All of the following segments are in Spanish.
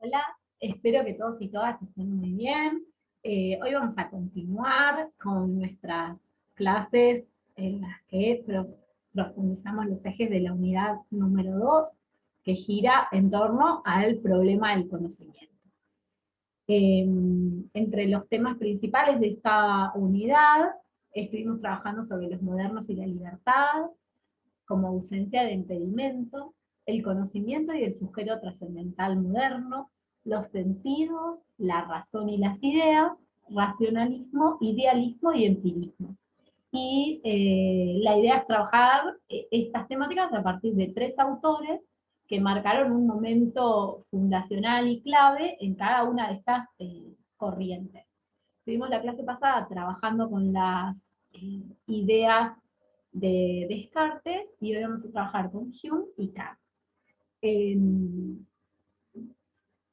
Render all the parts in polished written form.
Hola, espero que todos y todas estén muy bien. Hoy vamos a continuar con nuestras clases en las que profundizamos los ejes de la unidad número 2, que gira en torno al problema del conocimiento. Entre los temas principales de esta unidad, estuvimos trabajando sobre los modernos y la libertad, como ausencia de impedimento, el conocimiento y el sujeto trascendental moderno, los sentidos, la razón y las ideas, racionalismo, idealismo y empirismo. Y la idea es trabajar estas temáticas a partir de 3 autores que marcaron un momento fundacional y clave en cada una de estas corrientes. Tuvimos la clase pasada trabajando con las ideas de Descartes, y hoy vamos a trabajar con Hume y Kant.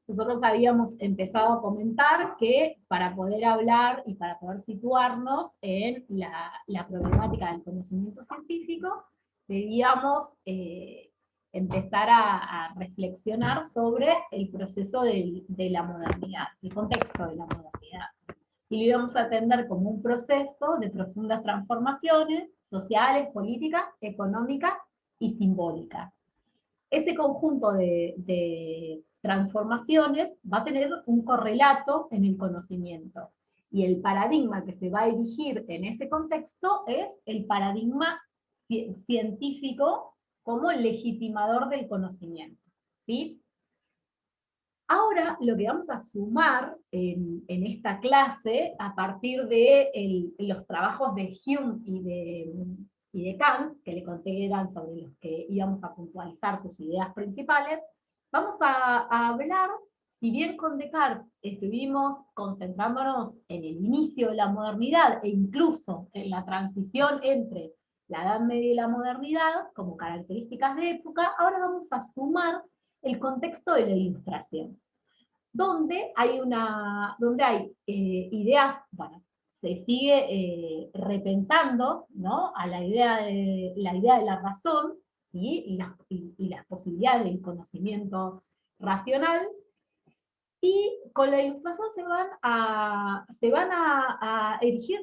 Nosotros habíamos empezado a comentar que para poder hablar y para poder situarnos en la problemática del conocimiento científico, debíamos empezar a reflexionar sobre el proceso de la modernidad, el contexto de la modernidad. Y lo íbamos a atender como un proceso de profundas transformaciones sociales, políticas, económicas y simbólicas. Ese conjunto de transformaciones va a tener un correlato en el conocimiento. Y el paradigma que se va a erigir en ese contexto es el paradigma científico como legitimador del conocimiento, ¿sí? Ahora lo que vamos a sumar en esta clase, a partir de los trabajos de Hume y de Kant, que le conté que eran sobre los que íbamos a puntualizar sus ideas principales, vamos a hablar, si bien con Descartes estuvimos concentrándonos en el inicio de la modernidad, e incluso en la transición entre la Edad Media y la modernidad, como características de época, ahora vamos a sumar el contexto de la Ilustración, donde hay ideas, bueno, se sigue repensando, ¿no?, a la idea de la razón, ¿sí?, y las posibilidades del conocimiento racional, y con la Ilustración se van a erigir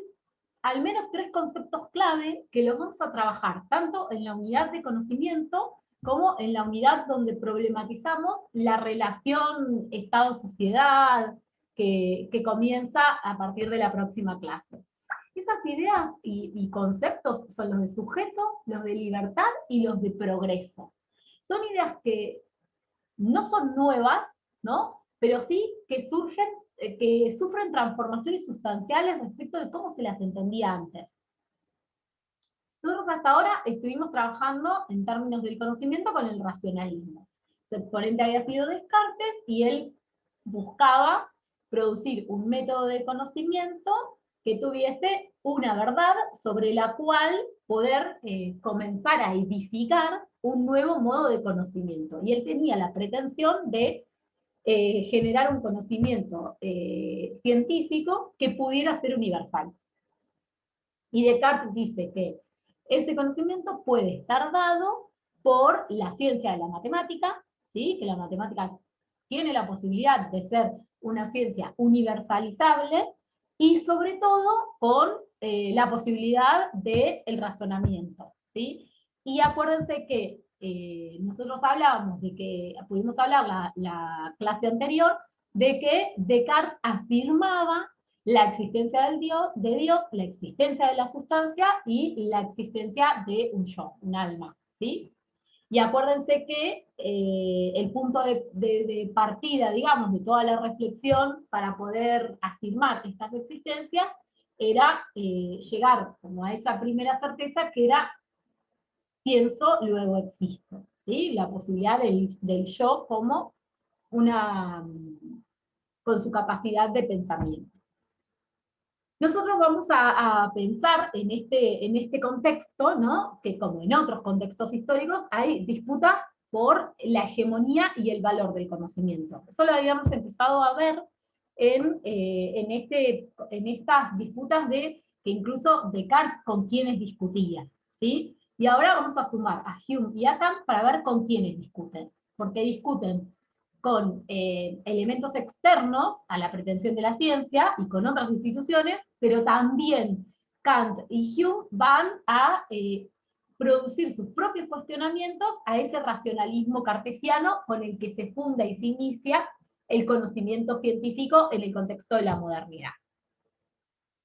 al menos 3 conceptos clave que los vamos a trabajar tanto en la unidad de conocimiento como en la unidad donde problematizamos la relación Estado-sociedad que comienza a partir de la próxima clase. Esas ideas y conceptos son los de sujeto, los de libertad y los de progreso. Son ideas que no son nuevas, ¿no?, pero sí que surgen, que sufren transformaciones sustanciales respecto de cómo se las entendía antes. Nosotros hasta ahora estuvimos trabajando en términos del conocimiento con el racionalismo. Su exponente había sido Descartes, y él buscaba producir un método de conocimiento que tuviese una verdad sobre la cual poder comenzar a edificar un nuevo modo de conocimiento. Y él tenía la pretensión de generar un conocimiento científico que pudiera ser universal. Y Descartes dice que ese conocimiento puede estar dado por la ciencia de la matemática, ¿sí?, que la matemática tiene la posibilidad de ser una ciencia universalizable, y sobre todo con la posibilidad del razonamiento, ¿sí? Y acuérdense que nosotros hablábamos de que, pudimos hablar la clase anterior, de que Descartes afirmaba la existencia de Dios, la existencia de la sustancia y la existencia de un yo, un alma, ¿sí? Y acuérdense que el punto de partida, digamos, de toda la reflexión para poder afirmar estas existencias era llegar como a esa primera certeza, que era pienso, luego existo, ¿sí? La posibilidad del yo como con su capacidad de pensamiento. Nosotros vamos a pensar en este contexto, ¿no?, que como en otros contextos históricos hay disputas por la hegemonía y el valor del conocimiento. Eso lo habíamos empezado a ver en estas disputas que incluso Descartes con quienes discutía, ¿sí? Y ahora vamos a sumar a Hume y a Kant para ver con quiénes discuten, porque discuten con elementos externos a la pretensión de la ciencia y con otras instituciones, pero también Kant y Hume van a producir sus propios cuestionamientos a ese racionalismo cartesiano con el que se funda y se inicia el conocimiento científico en el contexto de la modernidad.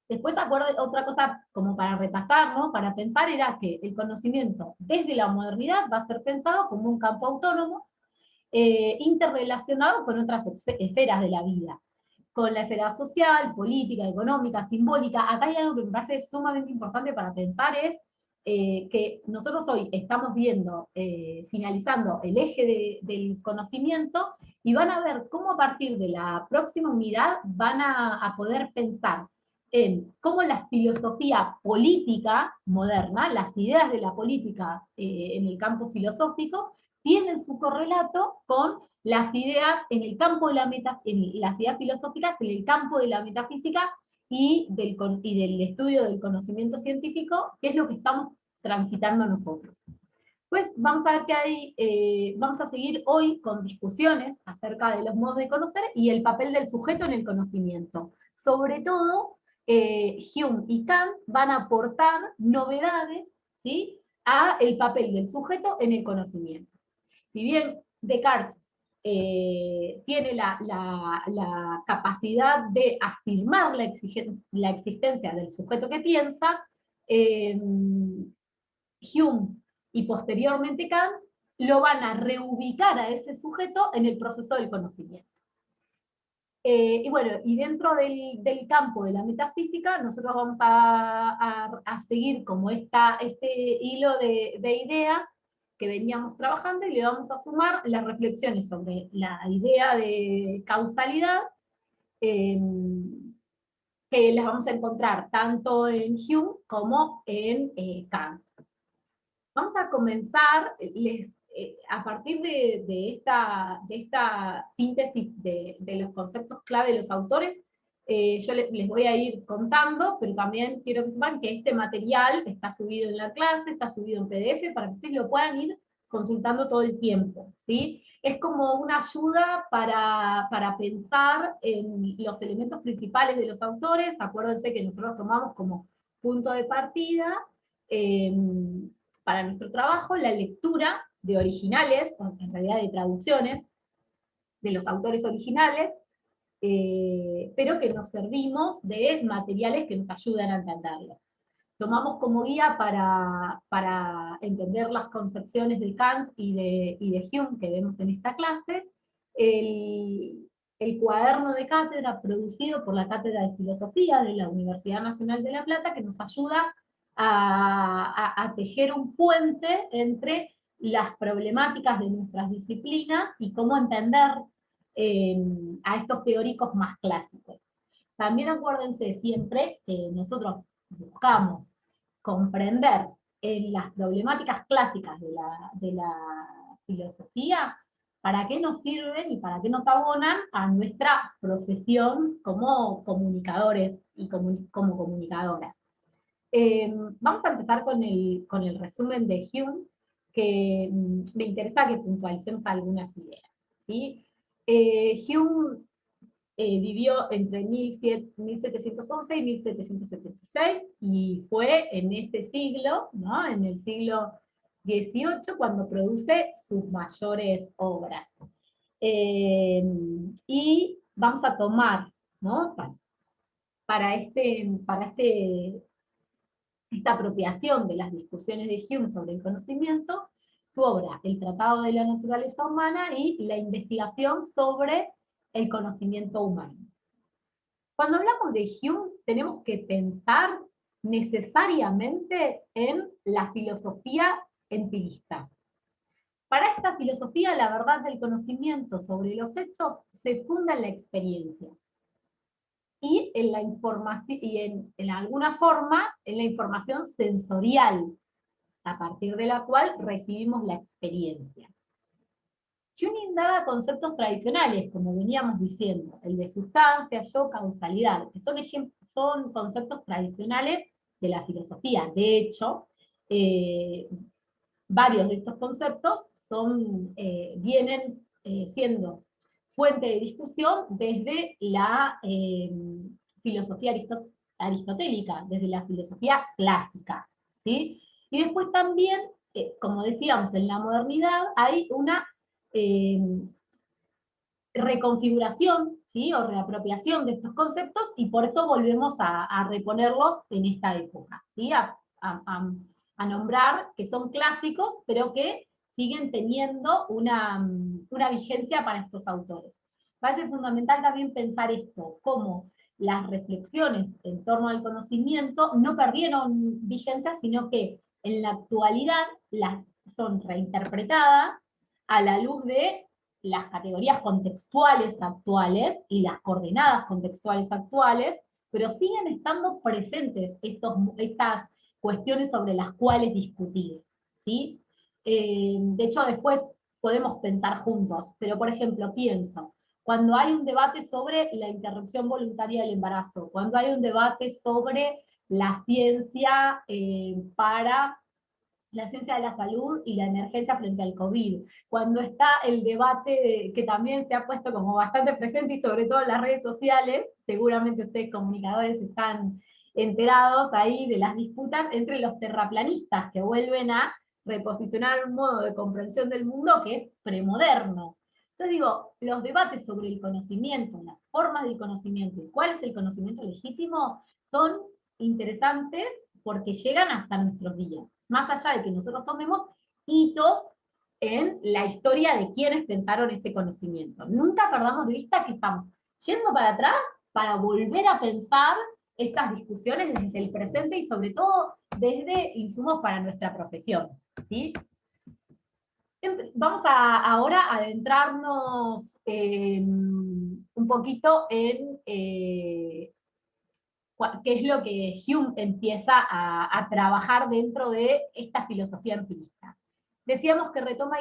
Después, otra cosa como para repasar, ¿no? Para pensar, era que el conocimiento desde la modernidad va a ser pensado como un campo autónomo, interrelacionado con otras esferas de la vida, con la esfera social, política, económica, simbólica. Acá hay algo que me parece sumamente importante para pensar, es que nosotros hoy estamos viendo, finalizando el eje del conocimiento, y van a ver cómo a partir de la próxima unidad van a poder pensar en cómo la filosofía política moderna, las ideas de la política en el campo filosófico, tienen su correlato con las ideas en el campo de las ideas filosóficas en el campo de la metafísica y del estudio del conocimiento científico, que es lo que estamos transitando nosotros. Pues vamos a ver que vamos a seguir hoy con discusiones acerca de los modos de conocer y el papel del sujeto en el conocimiento. Sobre todo, Hume y Kant van a aportar novedades, ¿sí?, a el papel del sujeto en el conocimiento. Si bien Descartes tiene la capacidad de afirmar la existencia del sujeto que piensa, Hume y posteriormente Kant lo van a reubicar a ese sujeto en el proceso del conocimiento. Y bueno, y dentro del campo de la metafísica, nosotros vamos a seguir como este hilo de ideas que veníamos trabajando, y le vamos a sumar las reflexiones sobre la idea de causalidad, que las vamos a encontrar tanto en Hume como en Kant. Vamos a comenzar, a partir de esta síntesis de los conceptos clave de los autores. Yo les voy a ir contando, pero también quiero que sepan que este material está subido en la clase, está subido en PDF, para que ustedes lo puedan ir consultando todo el tiempo, ¿sí? Es como una ayuda para pensar en los elementos principales de los autores. Acuérdense que nosotros tomamos como punto de partida, para nuestro trabajo, la lectura de originales, o en realidad de traducciones, de los autores originales, pero que nos servimos de materiales que nos ayudan a entenderlos. Tomamos como guía para entender las concepciones de Kant y de Hume que vemos en esta clase, el cuaderno de cátedra producido por la Cátedra de Filosofía de la Universidad Nacional de La Plata, que nos ayuda a tejer un puente entre las problemáticas de nuestras disciplinas y cómo entender a estos teóricos más clásicos. También acuérdense siempre que nosotros buscamos comprender en las problemáticas clásicas de la filosofía para qué nos sirven y para qué nos abonan a nuestra profesión como comunicadores y como comunicadoras. Vamos a empezar con el resumen de Hume, que me interesa que puntualicemos algunas ideas, ¿sí? Hume vivió entre 1711 y 1776, y fue en ese siglo, ¿no?, en el siglo XVIII, cuando produce sus mayores obras. Y vamos a tomar, ¿no?, para esta apropiación de las discusiones de Hume sobre el conocimiento, su obra El Tratado de la Naturaleza Humana y la investigación sobre el conocimiento humano. Cuando hablamos de Hume, tenemos que pensar necesariamente en la filosofía empirista. Para esta filosofía, la verdad del conocimiento sobre los hechos se funda en la experiencia, y en la información, y en alguna forma en la información sensorial, a partir de la cual recibimos la experiencia. Hume indaga conceptos tradicionales, como veníamos diciendo, el de sustancia, yo, causalidad, que son conceptos tradicionales de la filosofía. De hecho, varios de estos conceptos vienen siendo fuente de discusión desde la filosofía aristotélica, desde la filosofía clásica, ¿sí? Y después también, como decíamos, en la modernidad hay una eh, reconfiguración, ¿sí? O reapropiación de estos conceptos, y por eso volvemos a reponerlos en esta época, ¿sí? A nombrar que son clásicos, pero que siguen teniendo una vigencia para estos autores. Parece fundamental también pensar esto, cómo las reflexiones en torno al conocimiento no perdieron vigencia, sino que en la actualidad las son reinterpretadas a la luz de las categorías contextuales actuales y las coordenadas contextuales actuales, pero siguen estando presentes estas cuestiones sobre las cuales discutir, ¿sí? De hecho, después podemos pensar juntos, pero por ejemplo, pienso, cuando hay un debate sobre la interrupción voluntaria del embarazo, cuando hay un debate sobre la ciencia para la ciencia de la salud y la emergencia frente al COVID, cuando está el debate que también se ha puesto como bastante presente y sobre todo en las redes sociales, seguramente ustedes comunicadores están enterados ahí de las disputas entre los terraplanistas que vuelven a reposicionar un modo de comprensión del mundo que es premoderno. Entonces digo, los debates sobre el conocimiento, las formas del conocimiento y cuál es el conocimiento legítimo son interesantes porque llegan hasta nuestros días, más allá de que nosotros tomemos hitos en la historia de quienes pensaron ese conocimiento. Nunca perdamos de vista que estamos yendo para atrás para volver a pensar estas discusiones desde el presente y sobre todo desde insumos para nuestra profesión, ¿sí? Vamos ahora a adentrarnos un poquito en qué es lo que Hume empieza a trabajar dentro de esta filosofía empirista. Decíamos que retoma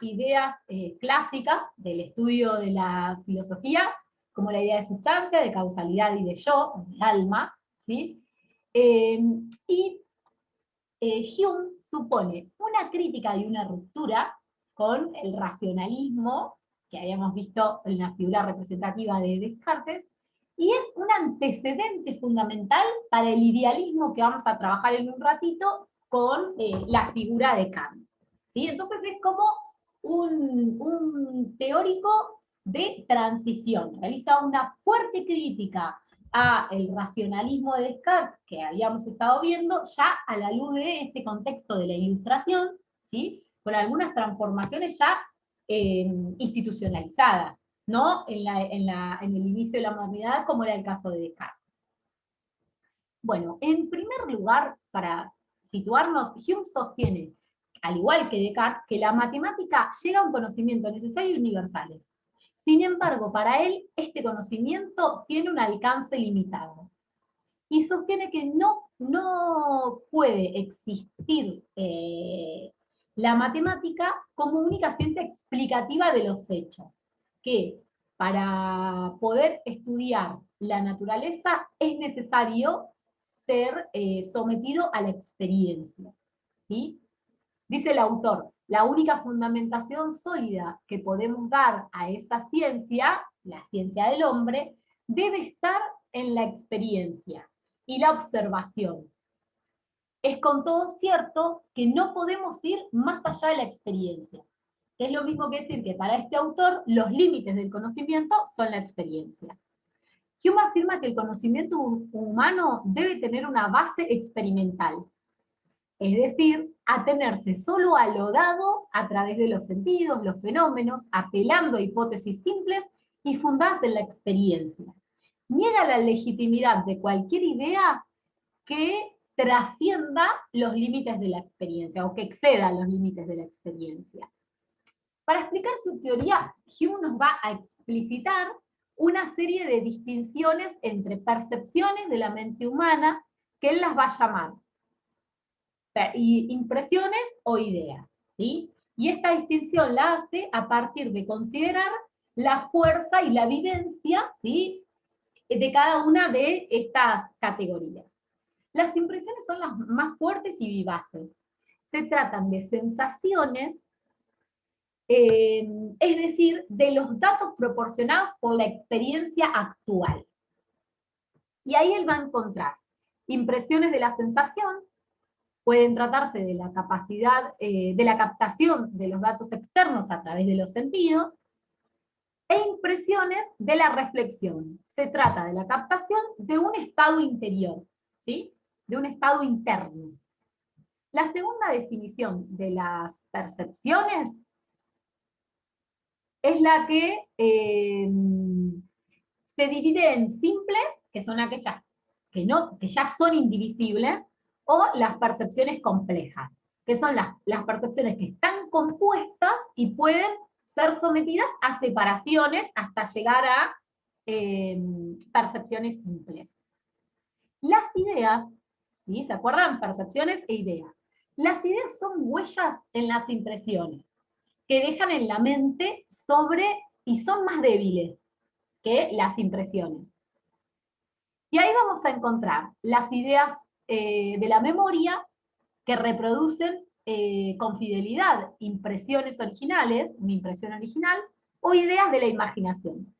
ideas clásicas del estudio de la filosofía, como la idea de sustancia, de causalidad y de yo, de alma, ¿sí? Y Hume supone una crítica y una ruptura con el racionalismo, que habíamos visto en la figura representativa de Descartes, y es un antecedente fundamental para el idealismo que vamos a trabajar en un ratito con la figura de Kant, ¿sí? Entonces es como un teórico de transición, realiza una fuerte crítica a el racionalismo de Descartes, que habíamos estado viendo, ya a la luz de este contexto de la Ilustración, ¿sí? Con algunas transformaciones ya institucionalizadas, ¿no? En el inicio de la modernidad, como era el caso de Descartes. Bueno, en primer lugar, para situarnos, Hume sostiene, al igual que Descartes, que la matemática llega a un conocimiento necesario y universal. Sin embargo, para él, este conocimiento tiene un alcance limitado. Y sostiene que no puede existir la matemática como única ciencia explicativa de los hechos, que para poder estudiar la naturaleza es necesario ser sometido a la experiencia, ¿sí? Dice el autor, la única fundamentación sólida que podemos dar a esa ciencia, la ciencia del hombre, debe estar en la experiencia y la observación. Es con todo cierto que no podemos ir más allá de la experiencia. Es lo mismo que decir que para este autor los límites del conocimiento son la experiencia. Hume afirma que el conocimiento humano debe tener una base experimental, es decir, atenerse solo a lo dado a través de los sentidos, los fenómenos, apelando a hipótesis simples y fundadas en la experiencia. Niega la legitimidad de cualquier idea que trascienda los límites de la experiencia, o que exceda los límites de la experiencia. Para explicar su teoría, Hume nos va a explicitar una serie de distinciones entre percepciones de la mente humana, que él las va a llamar impresiones o ideas, ¿sí? Y esta distinción la hace a partir de considerar la fuerza y la vivencia, ¿sí?, de cada una de estas categorías. Las impresiones son las más fuertes y vivaces. Se tratan de sensaciones es decir, de los datos proporcionados por la experiencia actual. Y ahí él va a encontrar impresiones de la sensación, pueden tratarse de la capacidad, de la captación de los datos externos a través de los sentidos, e impresiones de la reflexión. Se trata de la captación de un estado interior, ¿sí? De un estado interno. La segunda definición de las percepciones es la que se divide en simples, que son aquellas que ya son indivisibles, o las percepciones complejas, que son las percepciones que están compuestas y pueden ser sometidas a separaciones hasta llegar a percepciones simples. Las ideas, ¿sí? ¿Se acuerdan? Percepciones e ideas. Las ideas son huellas en las impresiones, que dejan en la mente y son más débiles que las impresiones. Y ahí vamos a encontrar las ideas de la memoria que reproducen con fidelidad impresiones originales, una impresión original, o ideas de la imaginación,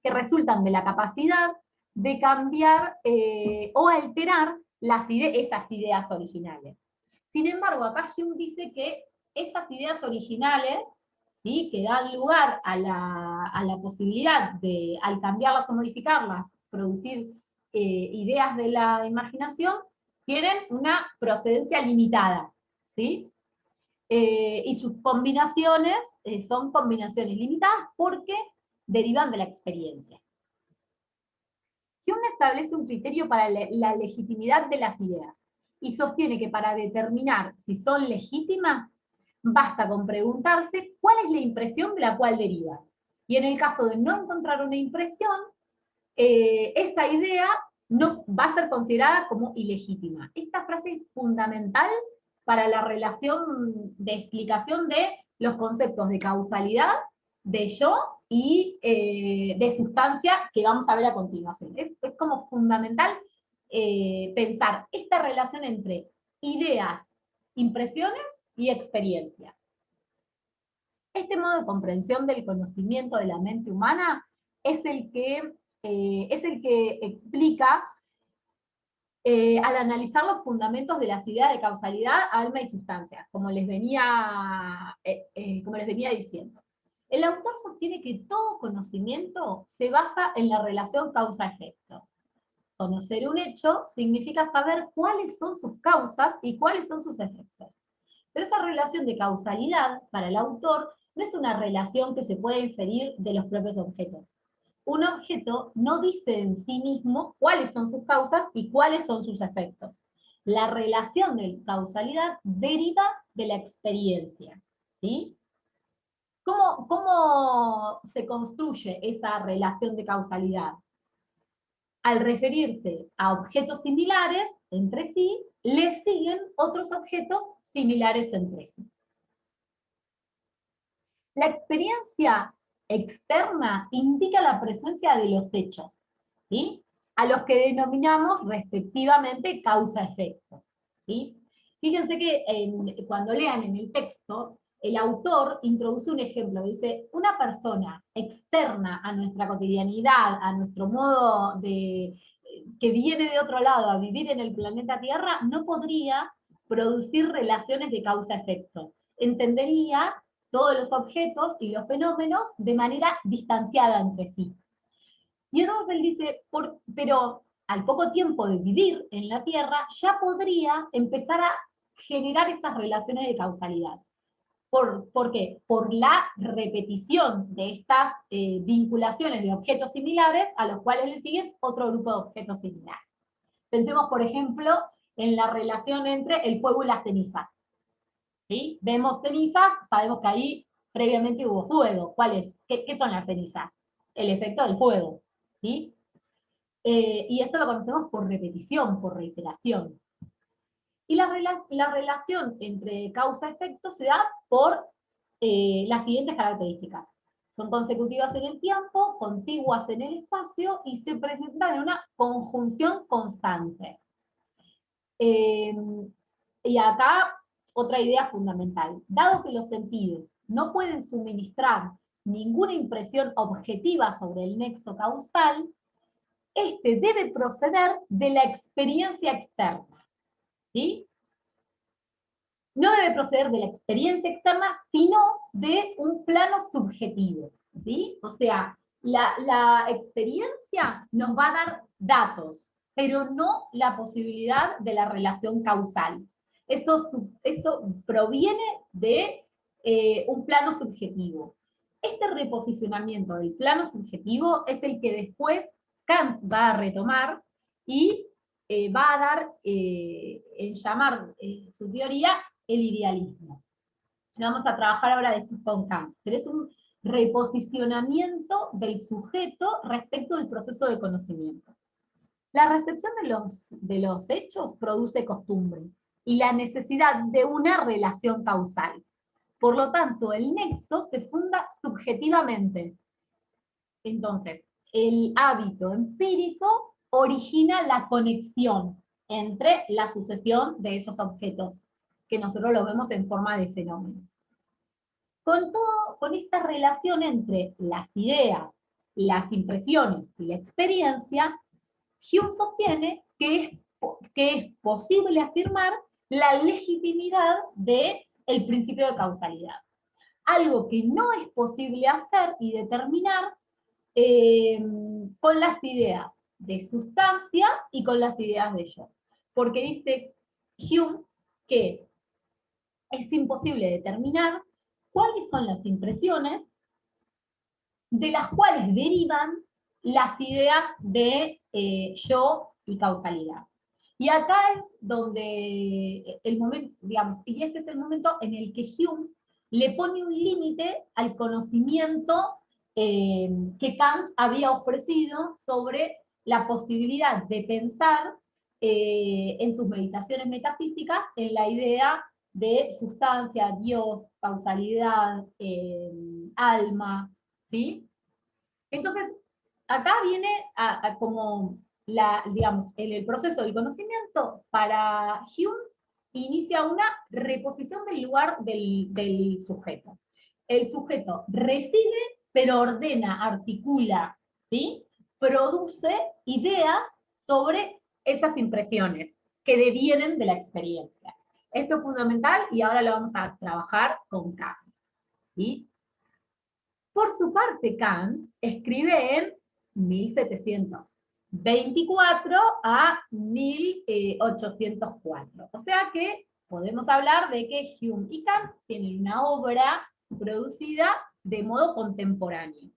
que resultan de la capacidad de cambiar o alterar esas ideas originales. Sin embargo, acá Hume dice que esas ideas originales, ¿sí?, que dan lugar a la posibilidad de, al cambiarlas o modificarlas, producir ideas de la imaginación, tienen una procedencia limitada, ¿sí? Y sus combinaciones son combinaciones limitadas porque derivan de la experiencia. Hume establece un criterio para la legitimidad de las ideas y sostiene que para determinar si son legítimas, basta con preguntarse cuál es la impresión de la cual deriva. Y en el caso de no encontrar una impresión, esa idea no va a ser considerada como ilegítima. Esta frase es fundamental para la relación de explicación de los conceptos de causalidad, de yo y de sustancia que vamos a ver a continuación. Es como fundamental pensar esta relación entre ideas, impresiones y experiencia. Este modo de comprensión del conocimiento de la mente humana es el que explica, al analizar los fundamentos de las ideas de causalidad, alma y sustancia, como les venía diciendo. El autor sostiene que todo conocimiento se basa en la relación causa-efecto. Conocer un hecho significa saber cuáles son sus causas y cuáles son sus efectos. Pero esa relación de causalidad, para el autor, no es una relación que se puede inferir de los propios objetos. Un objeto no dice en sí mismo cuáles son sus causas y cuáles son sus efectos. La relación de causalidad deriva de la experiencia, ¿sí? ¿Cómo se construye esa relación de causalidad? Al referirse a objetos similares entre sí, le siguen otros objetos similares entre sí. La experiencia externa indica la presencia de los hechos, ¿sí?, a los que denominamos respectivamente causa-efecto, ¿sí? Fíjense que cuando lean en el texto, el autor introduce un ejemplo, dice, una persona externa a nuestra cotidianidad, a nuestro modo que viene de otro lado a vivir en el planeta Tierra, no podría producir relaciones de causa-efecto. Entendería todos los objetos y los fenómenos de manera distanciada entre sí. Y entonces él dice, pero al poco tiempo de vivir en la Tierra, ya podría empezar a generar estas relaciones de causalidad. ¿Por qué? Por la repetición de estas vinculaciones de objetos similares a los cuales le siguen otro grupo de objetos similares. Pensemos, por ejemplo, en la relación entre el fuego y las cenizas. ¿Sí? Vemos cenizas, sabemos que ahí previamente hubo fuego. ¿Qué son las cenizas? El efecto del fuego, ¿sí? Y esto lo conocemos por repetición, por reiteración. Y la relación entre causa-efecto se da por las siguientes características. Son consecutivas en el tiempo, contiguas en el espacio y se presentan en una conjunción constante. Y acá otra idea fundamental. Dado que los sentidos no pueden suministrar ninguna impresión objetiva sobre el nexo causal, este debe proceder de la experiencia externa, ¿sí? No debe proceder de la experiencia externa, sino de un plano subjetivo, ¿sí? O sea, la experiencia nos va a dar datos, pero no la posibilidad de la relación causal. Eso proviene de un plano subjetivo. Este reposicionamiento del plano subjetivo es el que después Kant va a retomar y va a dar en llamar su teoría el idealismo. Vamos a trabajar ahora después con Kant, pero es un reposicionamiento del sujeto respecto del proceso de conocimiento. La recepción de los hechos produce costumbre y la necesidad de una relación causal. Por lo tanto, el nexo se funda subjetivamente. Entonces, el hábito empírico origina la conexión entre la sucesión de esos objetos, que nosotros lo vemos en forma de fenómeno. Con esta relación entre las ideas, las impresiones y la experiencia, Hume sostiene que es posible afirmar la legitimidad del principio de causalidad. Algo que no es posible hacer y determinar con las ideas de sustancia y con las ideas de yo. Porque dice Hume que es imposible determinar cuáles son las impresiones de las cuales derivan las ideas de yo y causalidad. Y acá es donde el momento, digamos, y este es el momento en el que Hume le pone un límite al conocimiento que Kant había ofrecido sobre la posibilidad de pensar en sus meditaciones metafísicas en la idea de sustancia, Dios, causalidad, alma, ¿sí? Entonces, acá viene como, digamos, en el proceso del conocimiento, para Hume, inicia una reposición del lugar del sujeto. El sujeto recibe, pero ordena, articula, ¿sí? Produce ideas sobre esas impresiones que devienen de la experiencia. Esto es fundamental y ahora lo vamos a trabajar con Kant, ¿sí? Por su parte, Kant escribe en 1724 a 1804. O sea que podemos hablar de que Hume y Kant tienen una obra producida de modo contemporáneo.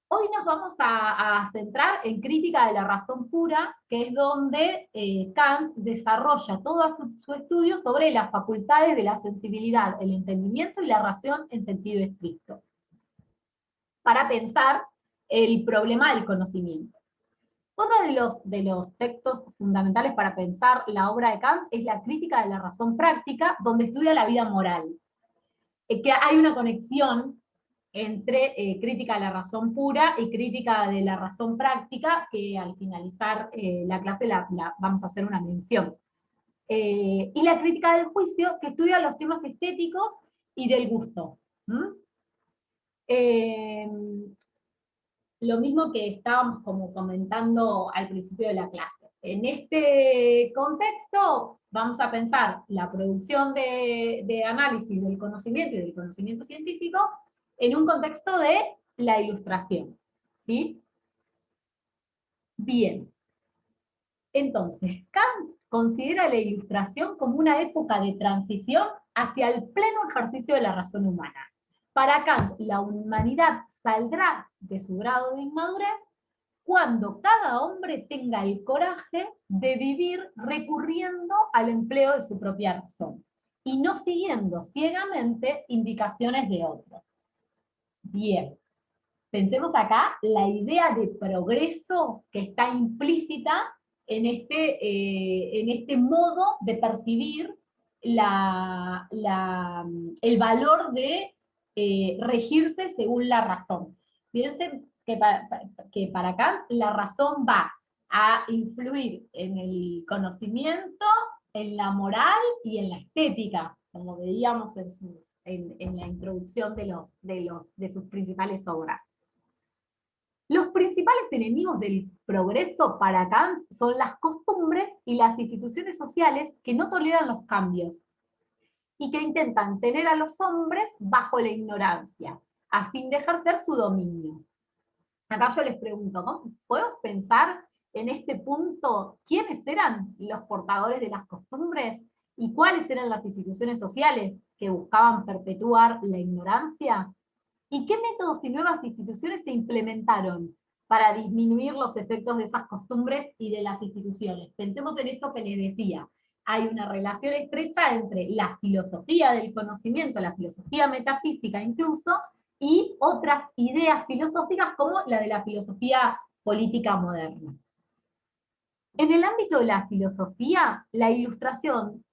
Hoy nos vamos a centrar en Crítica de la Razón Pura, que es donde Kant desarrolla todo su estudio sobre las facultades de la sensibilidad, el entendimiento y la razón en sentido estricto, para pensar el problema del conocimiento. Otro de los textos fundamentales para pensar la obra de Kant es la Crítica de la Razón Práctica, donde estudia la vida moral. Que hay una conexión entre crítica de la razón pura y crítica de la razón práctica, que al finalizar la clase vamos a hacer una mención. Y la crítica del juicio, que estudia los temas estéticos y del gusto. Lo mismo que estábamos como comentando al principio de la clase. En este contexto vamos a pensar la producción de análisis del conocimiento y del conocimiento científico en un contexto de la ilustración, ¿sí? Bien. Entonces, Kant considera la ilustración como una época de transición hacia el pleno ejercicio de la razón humana. Para Kant, la humanidad saldrá de su grado de inmadurez cuando cada hombre tenga el coraje de vivir recurriendo al empleo de su propia razón, y no siguiendo ciegamente indicaciones de otros. Bien, pensemos acá la idea de progreso que está implícita en este modo de percibir el valor de regirse según la razón. Fíjense que para Kant la razón va a influir en el conocimiento, en la moral y en la estética, como veíamos en la introducción de sus principales obras. Los principales enemigos del progreso para Kant son las costumbres y las instituciones sociales que no toleran los cambios y que intentan tener a los hombres bajo la ignorancia, a fin de ejercer su dominio. Acá yo les pregunto, ¿no? ¿Podemos pensar en este punto quiénes eran los portadores de las costumbres y cuáles eran las instituciones sociales que buscaban perpetuar la ignorancia? ¿Y qué métodos y nuevas instituciones se implementaron para disminuir los efectos de esas costumbres y de las instituciones? Pensemos en esto que les decía. Hay una relación estrecha entre la filosofía del conocimiento, la filosofía metafísica incluso, y otras ideas filosóficas como la de la filosofía política moderna. En el ámbito de la filosofía, la Ilustración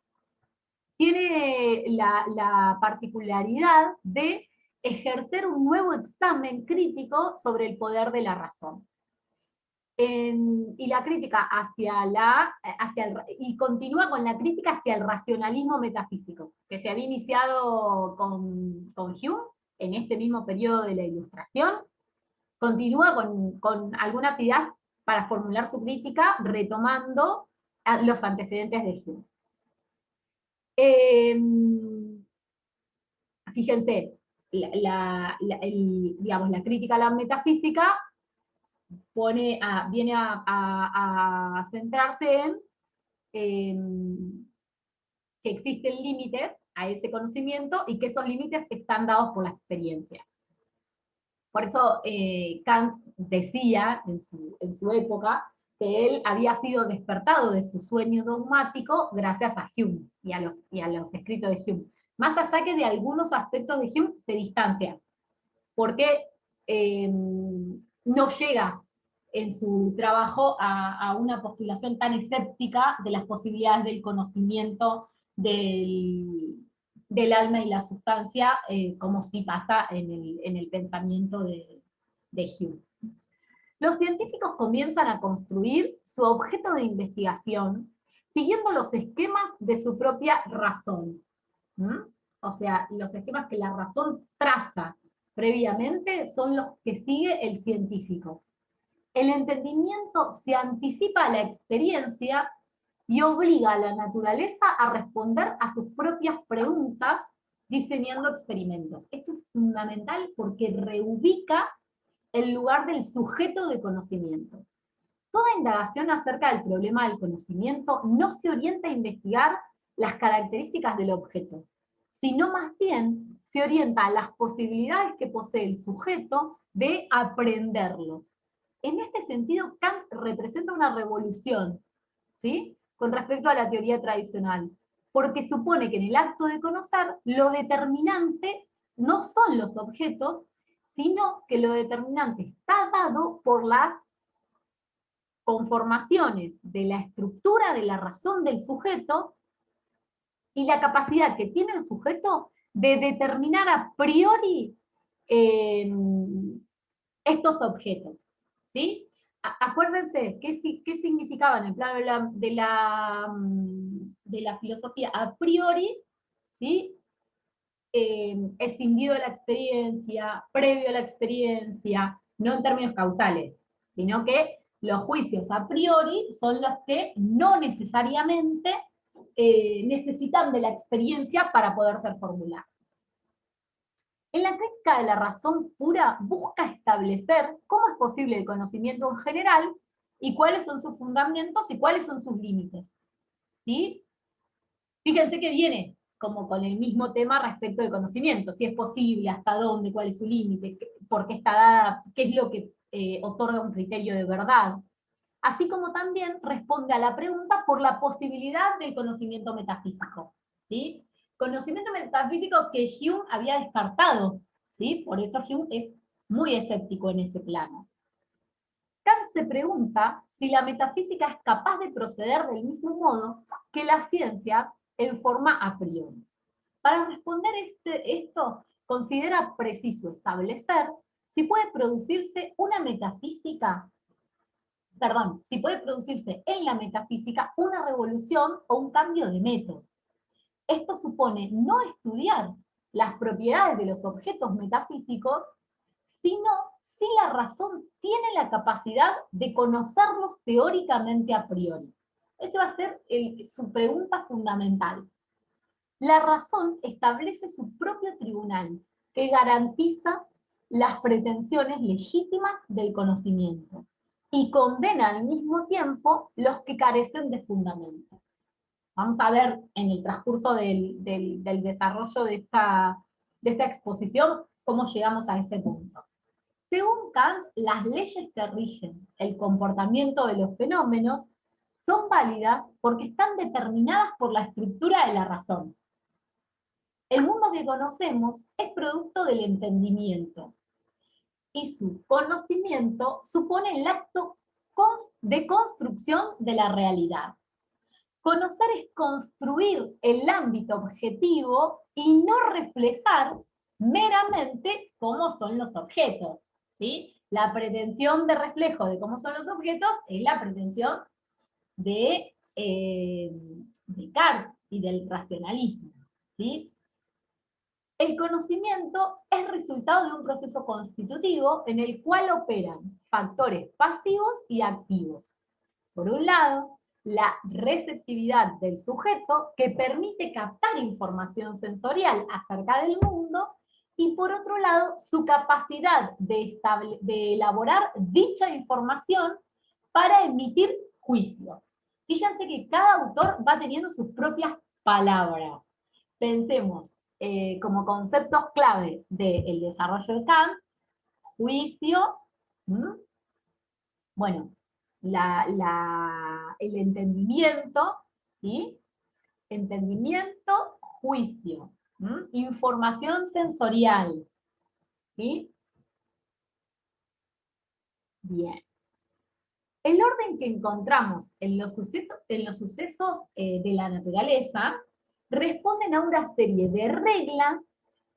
tiene la particularidad de ejercer un nuevo examen crítico sobre el poder de la razón. Y la crítica y continúa con la crítica hacia el racionalismo metafísico, que se había iniciado con Hume en este mismo periodo de la Ilustración. Continúa con algunas ideas para formular su crítica, retomando los antecedentes de Hume. Fíjense, digamos, la crítica a la metafísica viene a centrarse en que existen límites a ese conocimiento y que esos límites están dados por la experiencia. Por eso Kant decía en su época que él había sido despertado de su sueño dogmático gracias a Hume y a los escritos de Hume. Más allá que de algunos aspectos de Hume se distancia, porque no llega en su trabajo a una postulación tan escéptica de las posibilidades del conocimiento del alma y la sustancia, como sí pasa en el pensamiento de Hume. Los científicos comienzan a construir su objeto de investigación siguiendo los esquemas de su propia razón. O sea, los esquemas que la razón traza previamente son los que sigue el científico. El entendimiento se anticipa a la experiencia y obliga a la naturaleza a responder a sus propias preguntas diseñando experimentos. Esto es fundamental porque reubica el lugar del sujeto de conocimiento. Toda indagación acerca del problema del conocimiento no se orienta a investigar las características del objeto, sino más bien se orienta a las posibilidades que posee el sujeto de aprenderlos. En este sentido, Kant representa una revolución, ¿sí?, con respecto a la teoría tradicional, porque supone que en el acto de conocer, lo determinante no son los objetos, sino que lo determinante está dado por las conformaciones de la estructura de la razón del sujeto y la capacidad que tiene el sujeto de determinar a priori estos objetos, ¿sí? Acuérdense, ¿qué significaba en el plano de la filosofía? A priori, ¿sí?, escindido de la experiencia, previo a la experiencia, no en términos causales, sino que los juicios a priori son los que no necesariamente necesitan de la experiencia para poder ser formulados. En la crítica de la razón pura busca establecer cómo es posible el conocimiento en general y cuáles son sus fundamentos y cuáles son sus límites. ¿Sí? Fíjense que viene como con el mismo tema respecto del conocimiento, si es posible, hasta dónde, cuál es su límite, por qué está dada, qué es lo que otorga un criterio de verdad. Así como también responde a la pregunta por la posibilidad del conocimiento metafísico. ¿Sí? Conocimiento metafísico que Hume había descartado, ¿sí? Por eso Hume es muy escéptico en ese plano. Kant se pregunta si la metafísica es capaz de proceder del mismo modo que la ciencia en forma a priori. Para responder esto, considera preciso establecer si puede producirse si puede producirse en la metafísica una revolución o un cambio de método. Esto supone no estudiar las propiedades de los objetos metafísicos, sino si la razón tiene la capacidad de conocerlos teóricamente a priori. Esa va a ser su pregunta fundamental. La razón establece su propio tribunal, que garantiza las pretensiones legítimas del conocimiento y condena al mismo tiempo los que carecen de fundamento. Vamos a ver en el transcurso del desarrollo de esta exposición cómo llegamos a ese punto. Según Kant, las leyes que rigen el comportamiento de los fenómenos son válidas porque están determinadas por la estructura de la razón. El mundo que conocemos es producto del entendimiento, y su conocimiento supone el acto de construcción de la realidad. Conocer es construir el ámbito objetivo y no reflejar meramente cómo son los objetos, ¿sí? La pretensión de reflejo de cómo son los objetos es la pretensión de Descartes y del racionalismo, ¿sí? El conocimiento es resultado de un proceso constitutivo en el cual operan factores pasivos y activos. Por un lado, la receptividad del sujeto, que permite captar información sensorial acerca del mundo, y por otro lado, su capacidad de elaborar dicha información para emitir juicio. Fíjense que cada autor va teniendo sus propias palabras. Pensemos como conceptos clave del desarrollo de Kant: juicio, bueno, el entendimiento, ¿sí? Entendimiento, juicio, información sensorial, ¿sí? Bien. El orden que encontramos en los sucesos de la naturaleza responden a una serie de reglas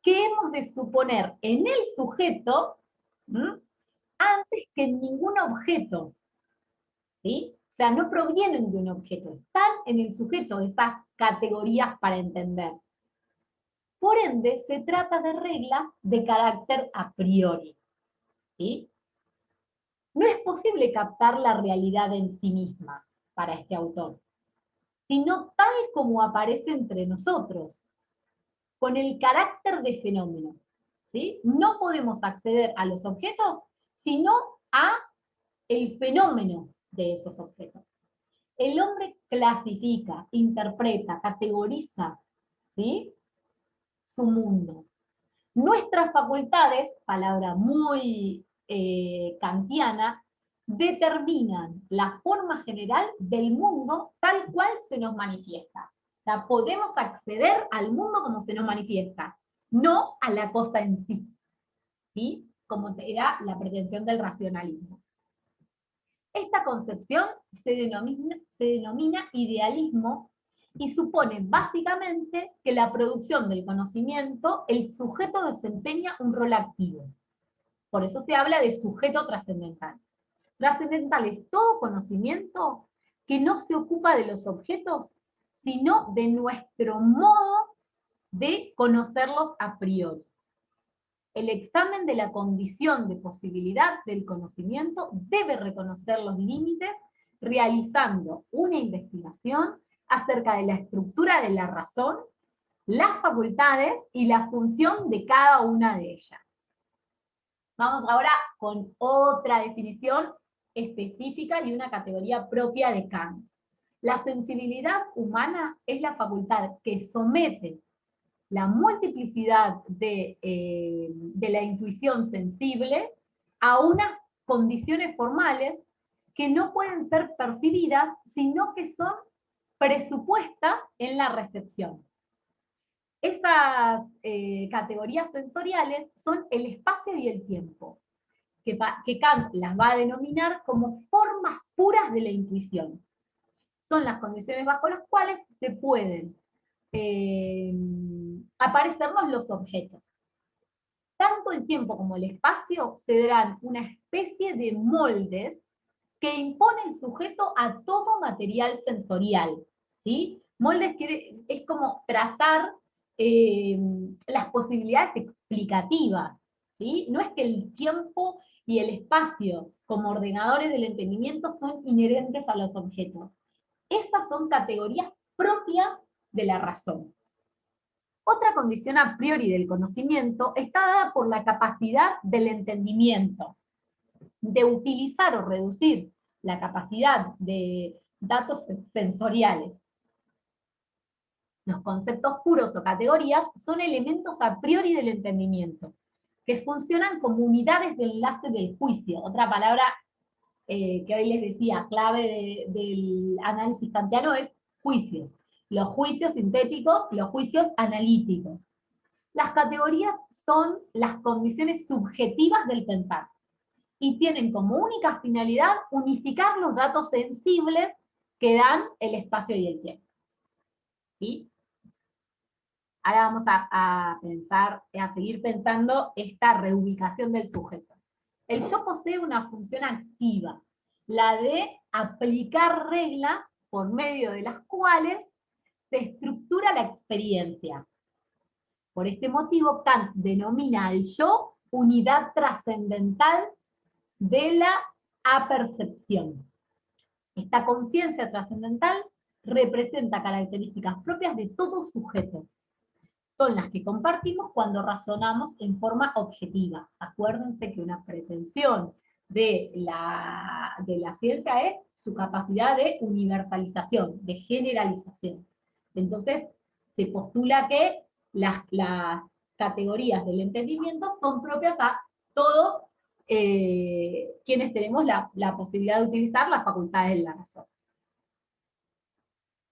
que hemos de suponer en el sujeto antes que en ningún objeto, ¿sí? O sea, no provienen de un objeto, están en el sujeto esas categorías para entender. Por ende, se trata de reglas de carácter a priori, ¿sí? No es posible captar la realidad en sí misma para este autor, sino tal como aparece entre nosotros, con el carácter de fenómeno, ¿sí? No podemos acceder a los objetos, sino a el fenómeno de esos objetos. El hombre clasifica, interpreta, categoriza, ¿sí?, su mundo. Nuestras facultades, palabra muy kantiana, determinan la forma general del mundo tal cual se nos manifiesta. O sea, podemos acceder al mundo como se nos manifiesta, no a la cosa en sí, ¿sí? Como era la pretensión del racionalismo. Esta concepción se denomina idealismo y supone básicamente que la producción del conocimiento, el sujeto desempeña un rol activo. Por eso se habla de sujeto trascendental. Trascendental es todo conocimiento que no se ocupa de los objetos, sino de nuestro modo de conocerlos a priori. El examen de la condición de posibilidad del conocimiento debe reconocer los límites realizando una investigación acerca de la estructura de la razón, las facultades y la función de cada una de ellas. Vamos ahora con otra definición específica y una categoría propia de Kant. La sensibilidad humana es la facultad que somete la multiplicidad de la intuición sensible a unas condiciones formales que no pueden ser percibidas, sino que son presupuestas en la recepción. Esas categorías sensoriales son el espacio y el tiempo, que Kant las va a denominar como formas puras de la intuición. Son las condiciones bajo las cuales se pueden aparecernos los objetos. Tanto el tiempo como el espacio se darán una especie de moldes que impone el sujeto a todo material sensorial, ¿sí? Moldes es como trazar las posibilidades explicativas, ¿sí? No es que el tiempo y el espacio como ordenadores del entendimiento son inherentes a los objetos. Esas son categorías propias de la razón. Otra condición a priori del conocimiento está dada por la capacidad del entendimiento, de utilizar o reducir la capacidad de datos sensoriales. Los conceptos puros o categorías son elementos a priori del entendimiento, que funcionan como unidades de enlace del juicio. Otra palabra que hoy les decía, clave del análisis kantiano es juicios. Los juicios sintéticos, los juicios analíticos. Las categorías son las condiciones subjetivas del pensar y tienen como única finalidad unificar los datos sensibles que dan el espacio y el tiempo. ¿Sí? Ahora vamos a seguir pensando esta reubicación del sujeto. El yo posee una función activa, la de aplicar reglas por medio de las cuales se estructura la experiencia. Por este motivo, Kant denomina al yo unidad trascendental de la apercepción. Esta conciencia trascendental representa características propias de todo sujeto. Son las que compartimos cuando razonamos en forma objetiva. Acuérdense que una pretensión de la ciencia es su capacidad de universalización, de generalización. Entonces, se postula que las categorías del entendimiento son propias a todos quienes tenemos la posibilidad de utilizar las facultades de la razón.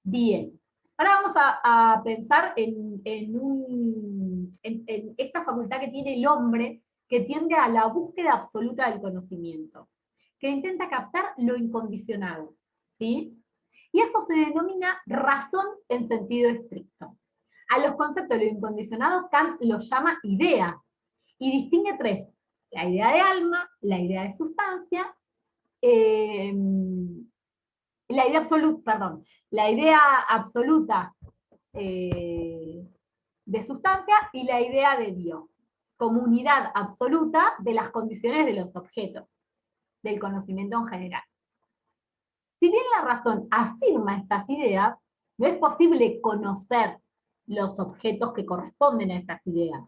Bien, ahora vamos a pensar en esta facultad que tiene el hombre, que tiende a la búsqueda absoluta del conocimiento, que intenta captar lo incondicionado, ¿sí? Y eso se denomina razón en sentido estricto. A los conceptos de lo incondicionado Kant los llama ideas, y distingue tres: la idea de alma, la idea de sustancia, la idea absoluta, perdón, la idea absoluta de sustancia y la idea de Dios, como unidad absoluta de las condiciones de los objetos, del conocimiento en general. Si bien la razón afirma estas ideas, no es posible conocer los objetos que corresponden a estas ideas.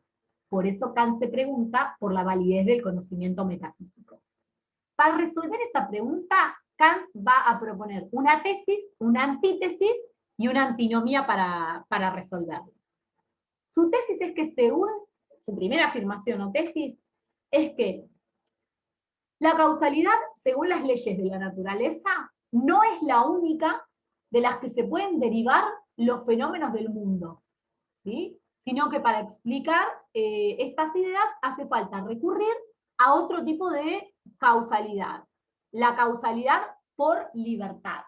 Por eso Kant se pregunta por la validez del conocimiento metafísico. Para resolver esta pregunta, Kant va a proponer una tesis, una antítesis y una antinomía para resolverlo. Su tesis es que, según su primera afirmación o tesis, es que la causalidad, según las leyes de la naturaleza, no es la única de las que se pueden derivar los fenómenos del mundo, ¿sí? Sino que para explicar estas ideas hace falta recurrir a otro tipo de causalidad, la causalidad por libertad.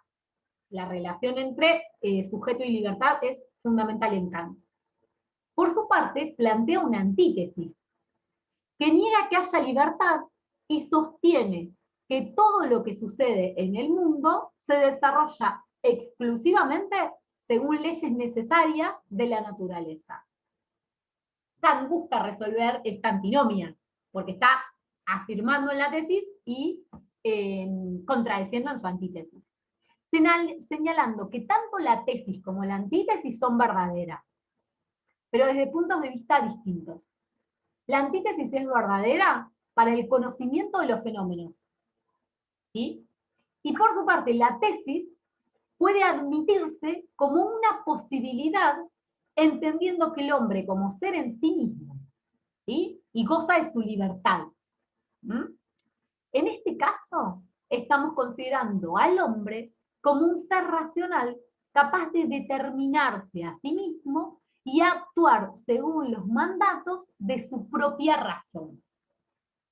La relación entre sujeto y libertad es fundamental en Kant. Por su parte, plantea una antítesis, que niega que haya libertad y sostiene que todo lo que sucede en el mundo se desarrolla exclusivamente según leyes necesarias de la naturaleza. Kant busca resolver esta antinomia, porque está afirmando en la tesis y contradeciendo en su antítesis, señalando que tanto la tesis como la antítesis son verdaderas, pero desde puntos de vista distintos. La antítesis es verdadera para el conocimiento de los fenómenos, ¿sí? Y por su parte, la tesis puede admitirse como una posibilidad, entendiendo que el hombre como ser en sí mismo, ¿sí? Y goza de su libertad. En este caso, estamos considerando al hombre como un ser racional capaz de determinarse a sí mismo y actuar según los mandatos de su propia razón.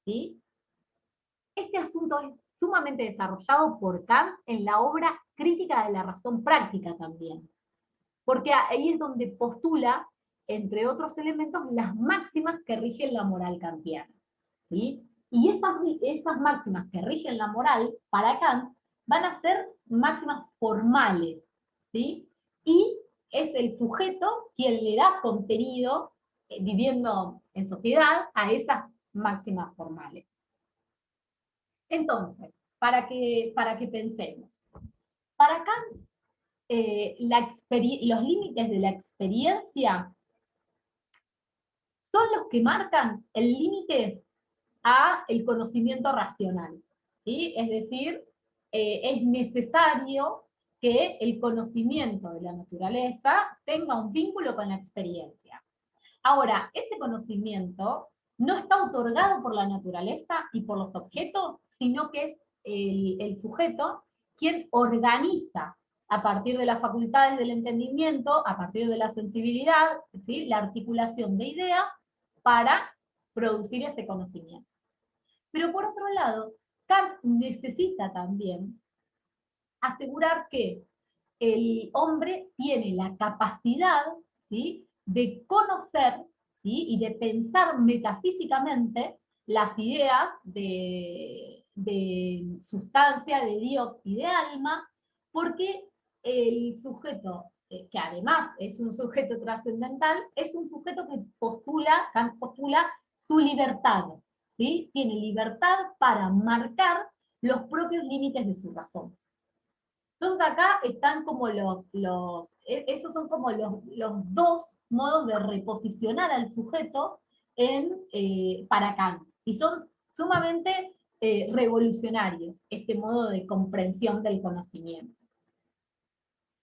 ¿Sí? Este asunto es sumamente desarrollado por Kant en la obra Crítica de la razón práctica también, porque ahí es donde postula, entre otros elementos, las máximas que rigen la moral kantiana, ¿sí? Y esas máximas que rigen la moral, para Kant, van a ser máximas formales, ¿sí? Y es el sujeto quien le da contenido, viviendo en sociedad, a esas máximas formales. Entonces, para que pensemos, para Kant, los límites de la experiencia son los que marcan el límite a el conocimiento racional, ¿sí? Es decir, es necesario que el conocimiento de la naturaleza tenga un vínculo con la experiencia. Ahora, ese conocimiento no está otorgado por la naturaleza y por los objetos, sino que es el sujeto quien organiza a partir de las facultades del entendimiento, a partir de la sensibilidad, ¿sí?, la articulación de ideas para producir ese conocimiento. Pero por otro lado, Kant necesita también asegurar que el hombre tiene la capacidad, ¿sí?, de conocer, ¿sí?, y de pensar metafísicamente las ideas de sustancia, de Dios y de alma, porque el sujeto, que además es un sujeto trascendental, es un sujeto que Kant postula su libertad, ¿sí? Tiene libertad para marcar los propios límites de su razón. Entonces acá están como esos son como los dos modos de reposicionar al sujeto para Kant. Y son sumamente revolucionarios, este modo de comprensión del conocimiento.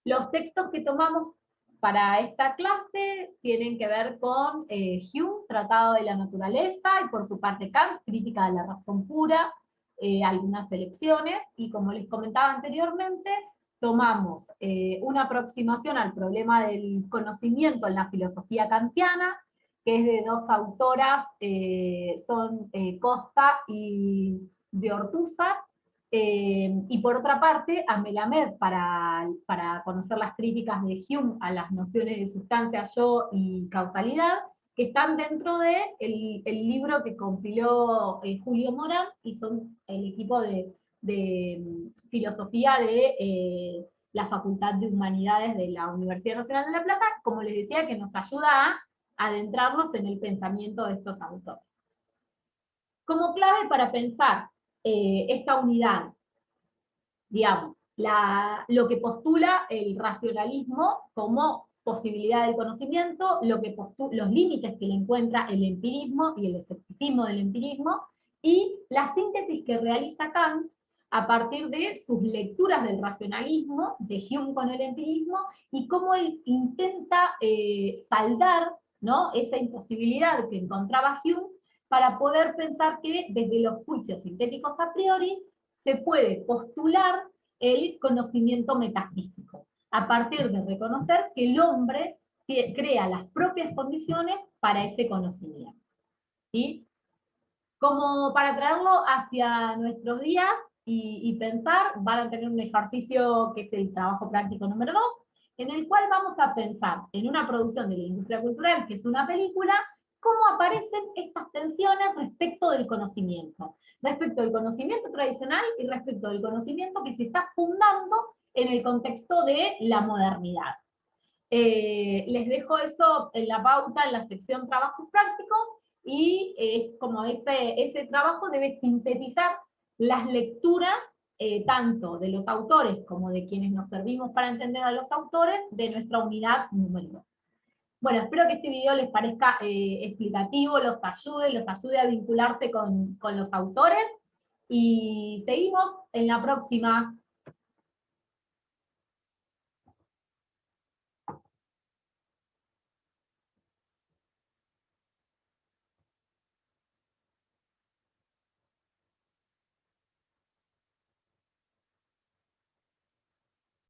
Los textos que tomamos para esta clase tienen que ver con Hume, Tratado de la Naturaleza, y por su parte Kant, Crítica de la Razón Pura, algunas selecciones, y como les comentaba anteriormente, tomamos una aproximación al problema del conocimiento en la filosofía kantiana, que es de dos autoras, son Costa y de Ortúzar, y por otra parte, a Melamed, para conocer las críticas de Hume a las nociones de sustancia, yo y causalidad, que están dentro del el libro que compiló Julio Morán, y son el equipo de filosofía de la Facultad de Humanidades de la Universidad Nacional de La Plata, como les decía, que nos ayuda a adentrarnos en el pensamiento de estos autores. Como clave para pensar esta unidad, digamos, lo que postula el racionalismo como posibilidad del conocimiento, los límites que le encuentra el empirismo y el escepticismo del empirismo, y la síntesis que realiza Kant a partir de sus lecturas del racionalismo, de Hume con el empirismo, y cómo él intenta saldar, ¿no?, esa imposibilidad que encontraba Hume para poder pensar que desde los juicios sintéticos a priori se puede postular el conocimiento metafísico, a partir de reconocer que el hombre crea las propias condiciones para ese conocimiento, ¿sí? Como para traerlo hacia nuestros días y pensar, van a tener un ejercicio que es el trabajo práctico número 2, en el cual vamos a pensar en una producción de la industria cultural, que es una película, cómo aparecen estas tensiones respecto del conocimiento tradicional y respecto del conocimiento que se está fundando en el contexto de la modernidad. Les dejo eso en la pauta, en la sección trabajos prácticos, y es como ese trabajo debe sintetizar las lecturas tanto de los autores como de quienes nos servimos para entender a los autores de nuestra unidad número 2. Bueno, espero que este video les parezca explicativo, los ayude a vincularse con los autores, y seguimos en la próxima.